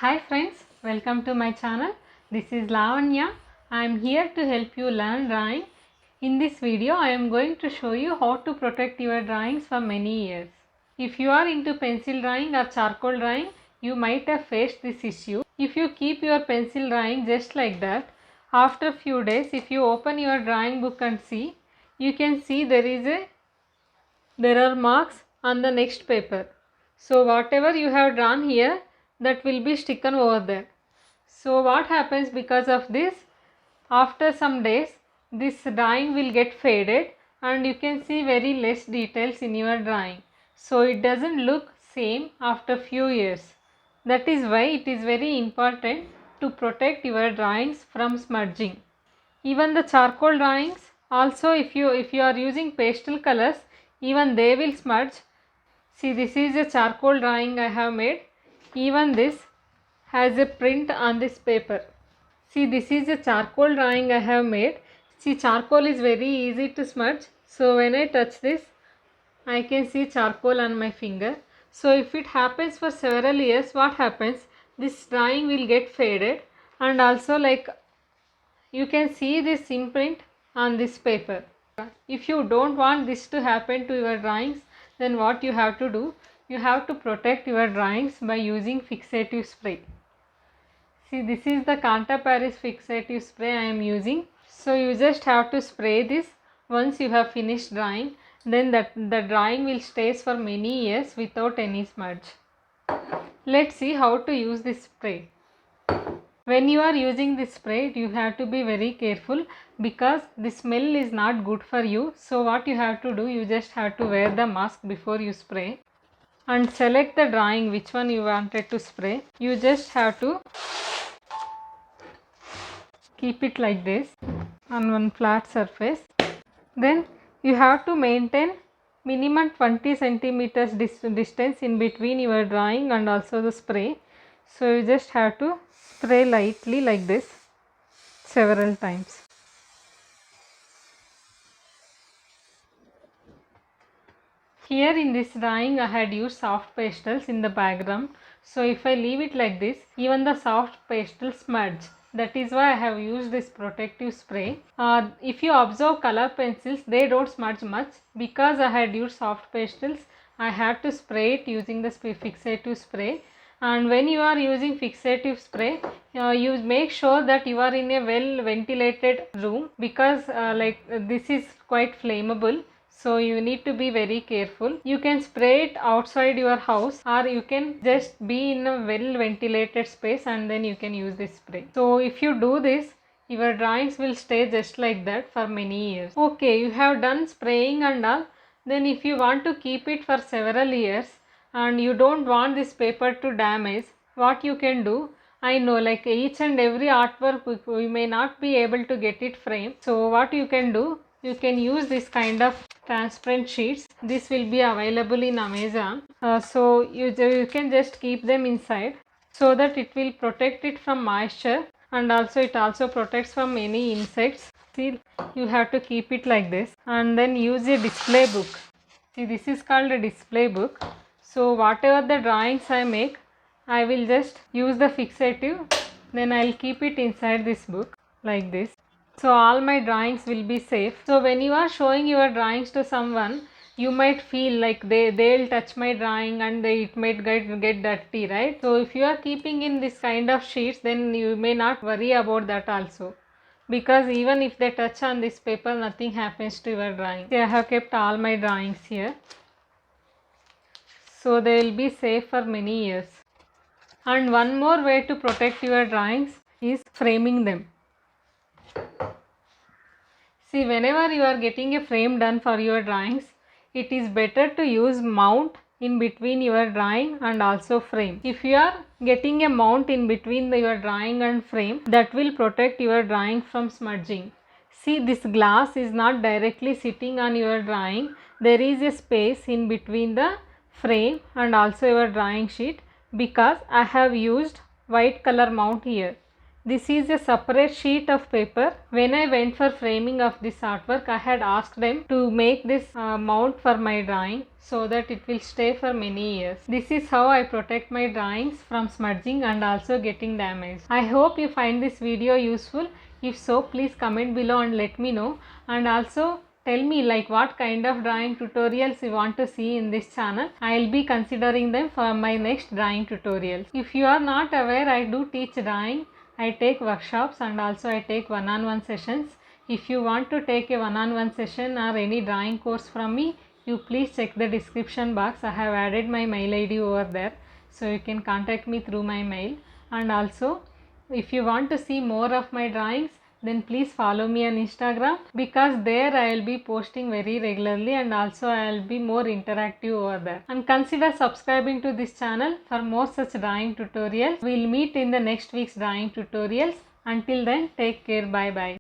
Hi friends, welcome to my channel. This is Lavanya. I am here to help you learn drawing. In this video, I am going to show you how to protect your drawings for many years. If you are into pencil drawing or charcoal drawing, you might have faced this issue. If you keep your pencil drawing just like that, after few days, if you open your drawing book and see, you can see there are marks on the next paper. So whatever you have drawn here, that will be sticken over there. So what happens because of this? After some days, this drawing will get faded and you can see very less details in your drawing. So it doesn't look same after few years. That is why it is very important to protect your drawings from smudging. Even the charcoal drawings, also if you are using pastel colors, even they will smudge. See, this is a charcoal drawing I have made. Even this has a print on this paper. See, this is a charcoal drawing I have made. See, charcoal is very easy to smudge. So when I touch this, I can see charcoal on my finger. So if it happens for several years, what happens? This drawing will get faded, and also like you can see this imprint on this paper. If you don't want this to happen to your drawings, then what you have to do? You have to protect your drawings by using fixative spray. See, this is the Canta Paris fixative spray I am using. So you just have to spray this once you have finished drawing. Then the drawing will stay for many years without any smudge. Let's see how to use this spray. When you are using this spray, you have to be very careful because the smell is not good for you. So what you have to do, you just have to wear the mask before you spray and select the drawing which one you wanted to spray. You just have to keep it like this on one flat surface. Then you have to maintain minimum 20 centimeters distance in between your drawing and also the spray. So you just have to spray lightly like this several times. Here in this drawing I had used soft pastels in the background. So if I leave it like this, even the soft pastels smudge. That is why I have used this protective spray. If you observe color pencils, they don't smudge much. Because I had used soft pastels, I had to spray it using the fixative spray. And when you are using fixative spray, you make sure that you are in a well ventilated room because this is quite flammable. So you need to be very careful. You can spray it outside your house or you can just be in a well ventilated space and then you can use this spray. So if you do this, your drawings will stay just like that for many years. Okay, you have done spraying and all. Then if you want to keep it for several years and you don't want this paper to damage, what you can do, I know like each and every artwork we may not be able to get it framed. So what you can do, you can use this kind of transparent sheets. This will be available in Amazon. So you can just keep them inside so that it will protect it from moisture and also it also protects from any insects. See, you have to keep it like this and then use a display book. See, this is called a display book. So whatever the drawings I make, I will just use the fixative, then I will keep it inside this book like this. So all my drawings will be safe. So when you are showing your drawings to someone, you might feel like they'll touch my drawing and it might get dirty, right? So if you are keeping in this kind of sheets, then you may not worry about that also. Because even if they touch on this paper, nothing happens to your drawing. See, I have kept all my drawings here. So they will be safe for many years. And one more way to protect your drawings is framing them. See, whenever you are getting a frame done for your drawings, it is better to use mount in between your drawing and also frame. If you are getting a mount in between your drawing and frame, that will protect your drawing from smudging. See, this glass is not directly sitting on your drawing. There is a space in between the frame and also your drawing sheet because I have used white color mount here. This is a separate sheet of paper. When I went for framing of this artwork, I had asked them to make this mount for my drawing so that it will stay for many years. This is how I protect my drawings from smudging and also getting damaged. I hope you find this video useful. If so, please comment below and let me know, and also tell me like what kind of drawing tutorials you want to see in this channel. I will be considering them for my next drawing tutorials. If you are not aware, I do teach drawing. I take workshops and also I take one-on-one sessions. If you want to take a one-on-one session or any drawing course from me, you please check the description box. I have added my mail ID over there, so you can contact me through my mail. And also, if you want to see more of my drawings, then please follow me on Instagram, because there I will be posting very regularly and also I will be more interactive over there. And consider subscribing to this channel for more such drawing tutorials. We will meet in the next week's drawing tutorials. Until then, take care. Bye bye.